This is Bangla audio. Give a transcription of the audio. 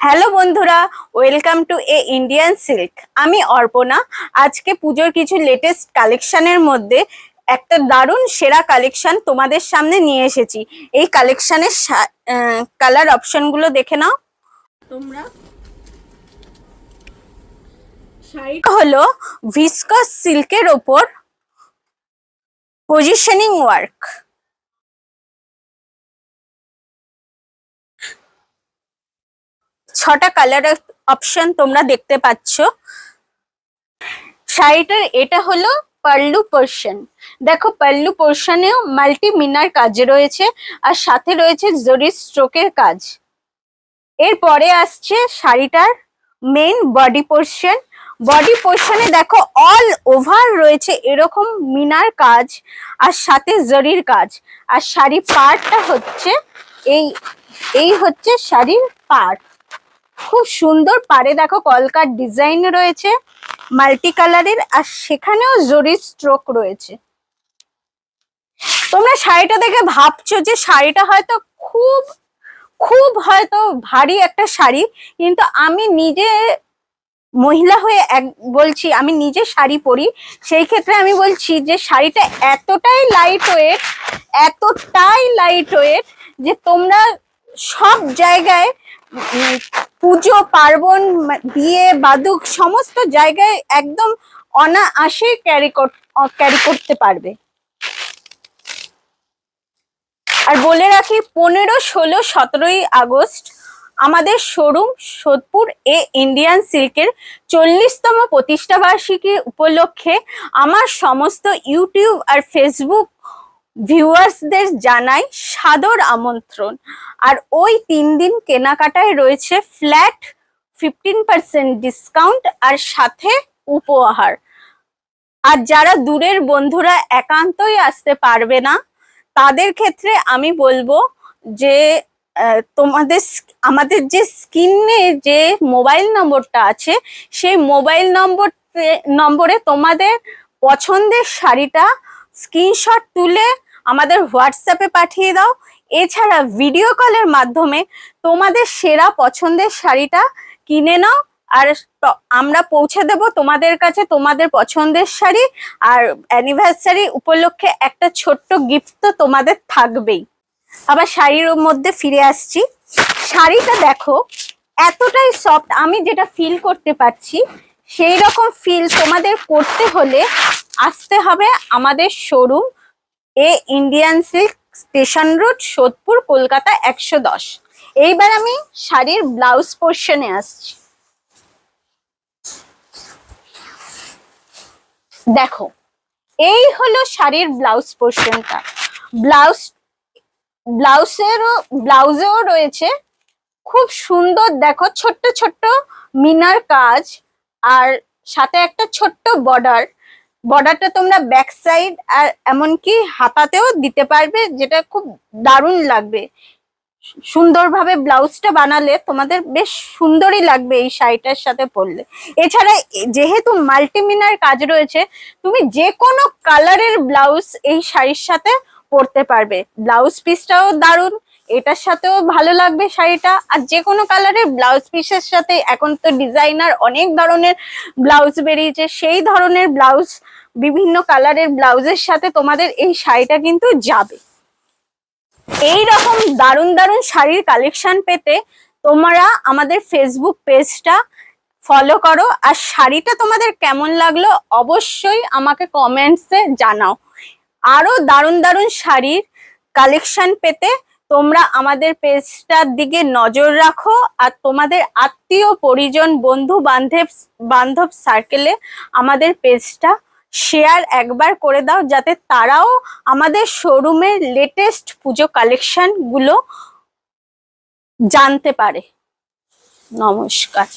হ্যালো বন্ধুরা, welcome to A Indian silk. আমি অর্পণা। আজকে পুজোর কিছু লেটেস্ট কালেকশনের মধ্যে একটা দারুণ সেরা কালেকশন তোমাদের সামনে নিয়ে এসেছি। এই কালেকশনের কালার অপশনগুলো দেখে নাও তোমরা। শাড়িটা হলো ভিসকস সিল্কের ওপর পজিশনিং ওয়ার্ক। ছটা কালার অপশন তোমরা দেখতে পাচ্ছ। শাড়িটার এটা হলো পাল্লু পোর্শন। দেখো, পাল্লু পোর্শনেও মাল্টি মিনার কাজ রয়েছে আর সাথে রয়েছে জরি স্ট্রোকের কাজ। এরপরে আসছে শাড়িটার মেইন বডি পোর্শন। বডি পোর্শনে দেখো অল ওভার রয়েছে এরকম মিনার কাজ আর সাথে জরির কাজ। আর শাড়ি পার্টটা হচ্ছে এই হচ্ছে শাড়ির পার্ট। খুব সুন্দর পাড়ে দেখো কলকার ডিজাইন রয়েছে মাল্টি কালারের, আর সেখানেও জরি স্ট্রোক রয়েছে। তোমরা শাড়িটা দেখে ভাবছো যে শাড়িটা হয়তো খুব খুব হয়তো ভারী একটা শাড়ি, কিন্তু আমি নিজে মহিলা হয়ে বলছি, আমি নিজে শাড়ি পরি, সেই ক্ষেত্রে আমি বলছি যে শাড়িটা এতটাই লাইট ওয়েট যে তোমরা সব জায়গায় পুজো পার্বণ বিয়ে বাদুক সমস্ত জায়গায় একদম অনায়াসে ক্যারি করতে পারবে। আর বলে রাখি 15, 16, 17ই আগস্ট আমাদের শোরুম সোদপুর এ ইন্ডিয়ান সিল্কের 40তম প্রতিষ্ঠা বার্ষিকী উপলক্ষে আমার সমস্ত ইউটিউব আর ফেসবুক ভিউয়ার্সদের জানাই সাদর আমন্ত্রণ। আর ওই 3 দিন কেনাকাটায় রয়েছে ফ্ল্যাট 15% ডিসকাউন্ট আর সাথে উপহার। আর যারা দূরের বন্ধুরা একান্তই আসতে পারবে না, তাদের ক্ষেত্রে আমি বলবো যে আমাদের যে স্ক্রিনে যে মোবাইল নম্বরটা আছে, সেই মোবাইল নম্বরে তোমাদের পছন্দের শাড়িটা স্ক্রিনশট তুলে আমাদের হোয়াটসঅ্যাপে পাঠিয়ে দাও। এছাড়া ভিডিও কলের মাধ্যমে তোমাদের সেরা পছন্দের শাড়িটা কিনে নাও, আর আমরা পৌঁছে দেব তোমাদের কাছে তোমাদের পছন্দের শাড়ি। আর অ্যানিভার্সারি উপলক্ষে একটা ছোট্ট গিফট তো তোমাদের থাকবেই। আবার শাড়ির মধ্যে ফিরে আসছি। শাড়িটা দেখো এতটাই সফট, আমি যেটা ফিল করতে পারছি সেই রকম ফিল তোমাদের করতে হলে আসতে হবে আমাদের শোরুম এ Indian silk, station road, Sodepur, Kolkata 110। এইবার আমি শাড়ির ব্লাউজ পোর্শনে আসছি। দেখো, এই হলো শাড়ির ব্লাউজ পোর্শনটা। ব্লাউজেও রয়েছে খুব সুন্দর, দেখো ছোট্ট ছোট্ট মিনার কাজ আর সাথে একটা ছোট্ট বর্ডারটা তোমরা ব্যাক সাইড আর এমনকি হাতাতেও দিতে পারবে, যেটা খুব দারুণ লাগবে। সুন্দরভাবে ব্লাউজটা বানালে তোমাদের বেশ সুন্দরই লাগবে এই শাড়িটার সাথে পরলে। এছাড়া যেহেতু মাল্টিমিনার কাজ রয়েছে, তুমি যে কোনো কালারের ব্লাউজ এই শাড়ির সাথে পরতে পারবে। ব্লাউজ পিসটাও দারুণ, এটার সাথেও ভালো লাগবে শাড়িটা। আর যে কোনো কালারের ব্লাউজ পিসের সাথে এখন তো ডিজাইনার অনেক ধরনের ব্লাউজ বেরিয়েছে, সেই ধরনের ব্লাউজ, বিভিন্ন কালারের ব্লাউজের সাথে তোমাদের এই শাড়িটা কিন্তু যাবে। এই রকম দারুণ দারুণ শাড়ির কালেকশন পেতে তোমরা আমাদের ফেসবুক পেজটা ফলো করো। আর শাড়িটা তোমাদের কেমন লাগলো অবশ্যই আমাকে কমেন্টসে জানাও। আরো দারুণ দারুণ শাড়ির কালেকশন পেতে তোমরা আমাদের পেজটার দিকে নজর রাখো। আর তোমাদের আত্মীয় পরিজন বন্ধু বান্ধব সার্কেলে আমাদের পেজটা শেয়ার একবার করে দাও, যাতে তারাও আমাদের শোরুমের লেটেস্ট পুজো কালেকশন গুলো জানতে পারে। নমস্কার।